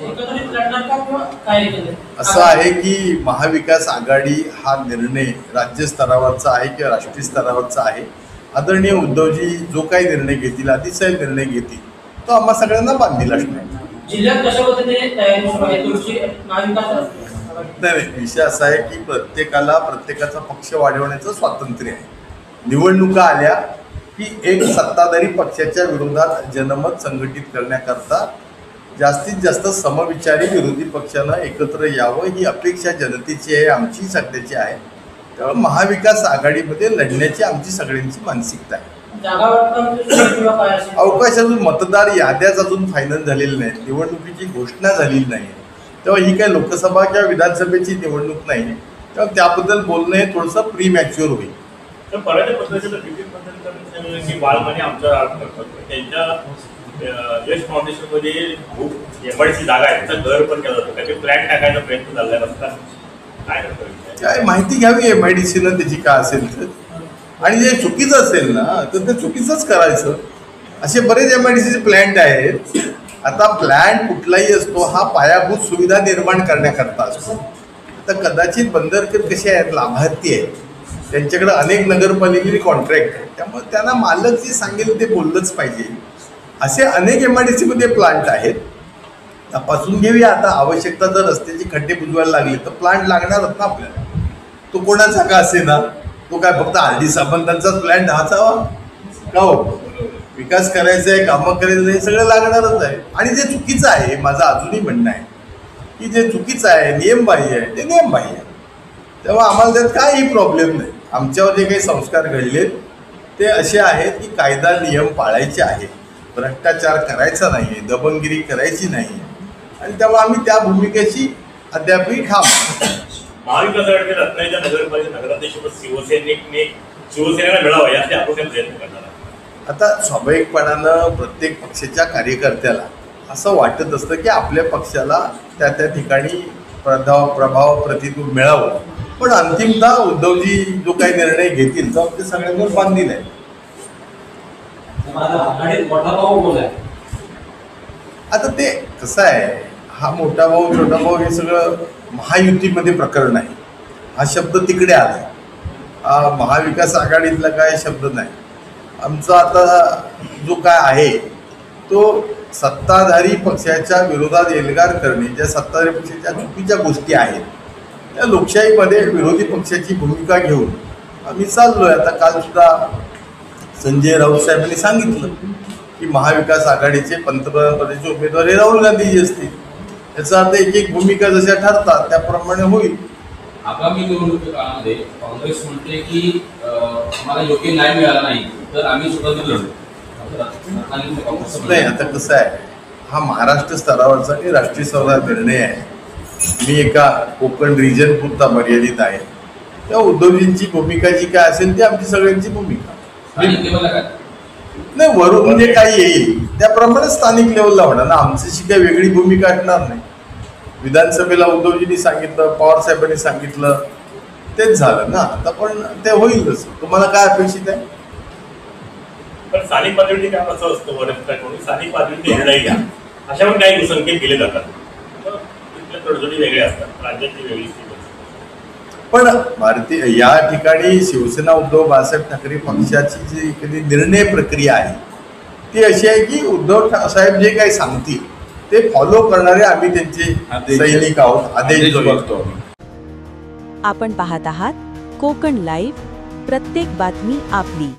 एकत्रित लढणार का किंवा काय केलं? असं आहे की महाविकास आघाडी हा निर्णय राज्य स्तरावरचा आहे किंवा राष्ट्रीय स्तरावरचा आहे. आदरणीय उद्धवजी जो काही निर्णय घेतील, अतिशय निर्णय घेतील, तो आम्हा सगळ्यांना बांधील असणार. जिल्ह्यात कशा पद्धतीने तयारी सुरू आहे तुमची महाविकास? नाही, विषय असा आहे की प्रत्येकाला प्रत्येकाचा पक्ष वाढवण्याचं स्वातंत्र्य आहे. निवडणुका आल्या की एक सत्ताधारी पक्षाच्या विरोधात जनमत संघटित करण्याकरता जास्तीत जास्त समविचारी विरोधी पक्षानं एकत्र यावं ही अपेक्षा जनतेची आहे, आमची सगळ्याची आहे. त्यामुळे महाविकास आघाडीमध्ये लढण्याची आमची सगळ्यांची मानसिकता आहे. अवकाश अजून मतदार याद्याच अजून फायनल झालेली नाही, निवडणुकीची घोषणा झालेली नाही. तेव्हा ही काही लोकसभा किंवा विधानसभेची निवडणूक नाही, तेव्हा त्याबद्दल बोलणं हे थोडंसं प्री मॅच्युअर होईल. यश फाउंडेशनमध्ये एमआयडीसी जागा आहे, त्याचा घर पण केला जातो, त्याचे फ्लॅट टाकायचा प्रयत्न चाललेला असतात. काय माहिती घ्यावी एमआयडीसीनं त्याची काय असेल तर, आणि जे चुकीचं असेल ना तर ते चुकीचंच करायचं. असे बरेच एमआयडीसीचे प्लॅन्ट आहेत. आता प्लॅन कुठलाही असतो हा पायाभूत सुविधा निर्माण करण्याकरता असतो. आता कदाचित बंदरकर कसे आहेत, लाभार्थी आहेत, त्यांच्याकडे अनेक नगरपालिकेचे कॉन्ट्रॅक्ट आहेत, त्यामुळे त्यांना मालक जे सांगेल ते बोललंच पाहिजे. असे अनेक एमआयडीसीमध्ये प्लांट आहेत. तपासून घेऊया. आता आवश्यकता जर रस्त्याची खड्डे बुजवायला लागले तर प्लांट लागणारच ना आपल्याला. तो कोणाचा का असे ना, तो काय फक्त आरडी सामंतांचाच प्लॅन असावा का? हो, विकास करायचा आहे, कामं करायचं आहे, सगळं लागणारच आहे. आणि जे चुकीचं आहे, माझं अजूनही म्हणणं आहे की जे चुकीचं आहे, नियमबाह्य आहे, ते नियमबाह्य आहे. तेव्हा आम्हाला त्यात काहीही प्रॉब्लेम नाही. आमच्यावर जे काही संस्कार घडलेत ते असे आहेत की कायदा नियम पाळायचे आहेत, भ्रष्टाचार करायचा नाही, दबंगिरी करायची नाही, आणि त्यामुळे आम्ही त्या भूमिकेची अद्यापही ठाम. महाविकास आघाडीच्या रत्नागिरीच्या नगरपालिका नगराध्यक्षपद शिवसेनेला मिळावं यासाठी आपण प्रयत्न करणार. आता स्वाभाविकपणानं प्रत्येक पक्षाच्या कार्यकर्त्याला असं वाटत असतं की आपल्या पक्षाला त्या त्या ठिकाणी प्रभाव प्रतिनिधित्व मिळावं. पण अंतिमतः उद्धवजी जो काही निर्णय घेतील तो ते सगळ्यांवर बांधील आहे. आता ते कसं आहे, हा मोठा भाऊ छोटा भाऊ हे सगळं महायुतीमध्ये प्रकरण आहे. हा शब्द तिकडे आला, महाविकास आघाडीतला काय शब्द नाही. आमचा आता जो काय आहे तो सत्ताधारी पक्षाच्या विरोधात एल्गार करणे, ज्या सत्ताधारी पक्षाच्या चुकीच्या गोष्टी आहेत त्या लोकशाहीमध्ये विरोधी पक्षाची भूमिका घेऊन आम्ही चाललोय. आता काल सुद्धा संजय राऊत साहेबांनी सांगितलं की महाविकास आघाडीचे पंतप्रधानपदाचे उमेदवार हे राहुल गांधीजी असतील. याचा अर्थ एक एक भूमिका जशा ठरतात त्याप्रमाणे होईल. आगामी निवडणुकीच्या काळामध्ये काँग्रेस म्हणते की आम्हाला योग्य न्याय मिळाला नाही तर आम्ही सुद्धा लढू. नाही, आता कसं आहे, हा महाराष्ट्र स्तरावरचा आणि राष्ट्रीय स्तरावरचा निर्णय आहे. मी एका कोकण रिजन पुरता मर्यादित आहे. त्या उद्धवजींची भूमिका जी काय असेल ती आमची सगळ्यांची भूमिका नाही. वरून म्हणजे काही येईल त्याप्रमाणे स्थानिक लेवलला होणार ना. आमच्याशी काही वेगळी भूमिका असणार नाही. विधानसभेला उद्धवजींनी सांगितलं, पवार साहेबांनी सांगितलं, तेच झालं ना. आता पण ते होईलच. तुम्हाला काय अपेक्षित आहे? पण स्थानिक पातळीवर काय असं असतं, वरिष्ठांकडून स्थानिक पातळीवर निर्णय घ्या अशा पण काही संकेत केले जातात. तडजोडी वेगळ्या असतात, राज्याची वेगळी स्थिती. पण भारतीय या ठिकाणी शिवसेना उद्धव बाळासाहेब ठाकरे पक्षाची जी कधी निर्णय प्रक्रिया आहे ती अशी आहे की उद्धव साहेब जे काही सांगतील ते फॉलो करणारे आम्ही त्यांचे सैनिक आहोत. आदेश बघतो. आपण पाहत आहात कोकण लाईव्ह, प्रत्येक बातमी आपली.